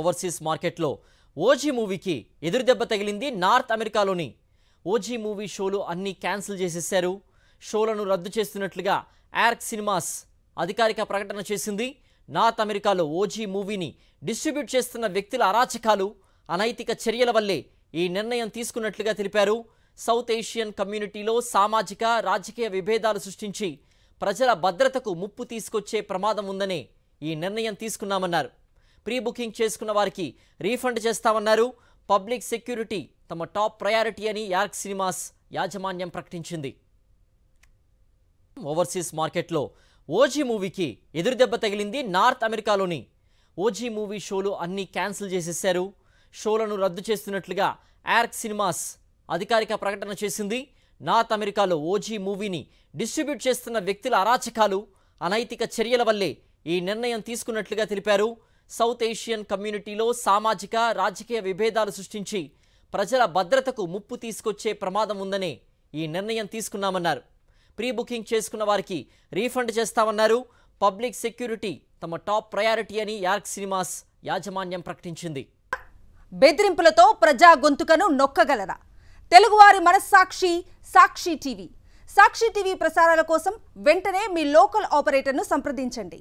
Overseas మార్కెట్లో OG మూవీకి ఎదురుదెబ్బ తగిలింది. నార్త్ అమెరికాలోని ఓజీ మూవీ షోలు అన్నీ క్యాన్సిల్ చేసేశారు. షోలను రద్దు చేస్తున్నట్లుగా ఆర్క్ సినిమాస్ అధికారిక ప్రకటన చేసింది. నార్త్ అమెరికాలో ఓజీ మూవీని డిస్ట్రిబ్యూట్ చేస్తున్న వ్యక్తుల అరాచకాలు, అనైతిక చర్యల వల్లే ఈ నిర్ణయం తీసుకున్నట్లుగా తెలిపారు. సౌత్ ఏషియన్ కమ్యూనిటీలో సామాజిక రాజకీయ విభేదాలు సృష్టించి ప్రజల భద్రతకు ముప్పు తీసుకొచ్చే ప్రమాదం ఉందనే ఈ నిర్ణయం తీసుకున్నామన్నారు. ప్రీ బుకింగ్ చేసుకున్న వారికి రీఫండ్ చేస్తామన్నారు. పబ్లిక్ సెక్యూరిటీ తమ టాప్ ప్రయారిటీ అని ఆర్క్ సినిమాస్ యాజమాన్యం ప్రకటించింది. ఓవర్సీస్ మార్కెట్లో ఓజీ మూవీకి ఎదురుదెబ్బ తగిలింది. నార్త్ అమెరికాలోని ఓజీ మూవీ షోలు అన్నీ క్యాన్సిల్ చేసేశారు. షోలను రద్దు చేస్తున్నట్లుగా ఆర్క్ సినిమాస్ అధికారిక ప్రకటన చేసింది. నార్త్ అమెరికాలో ఓజీ మూవీని డిస్ట్రిబ్యూట్ చేస్తున్న వ్యక్తుల అరాచకాలు, అనైతిక చర్యల వల్లే ఈ నిర్ణయం తీసుకున్నట్లుగా తెలిపారు. సౌత్ ఏషియన్ కమ్యూనిటీలో సామాజిక రాజకీయ విభేదాలు సృష్టించి ప్రజల భద్రతకు ముప్పు తీసుకొచ్చే ప్రమాదం ఉందనే ఈ నిర్ణయం తీసుకున్నామన్నారు. ప్రీ బుకింగ్ చేసుకున్న వారికి రీఫండ్ చేస్తామన్నారు. పబ్లిక్ సెక్యూరిటీ తమ టాప్ ప్రయారిటీ అని ఆర్క్ సినిమాస్ యాజమాన్యం ప్రకటించింది. బెదిరింపులతో ప్రజా గొంతుకను నొక్కగలరా? తెలుగువారి మనస్సాక్షి సాక్షి టీవీ. సాక్షి టీవీ ప్రసారాల కోసం వెంటనే మీ లోకల్ ఆపరేటర్ను సంప్రదించండి.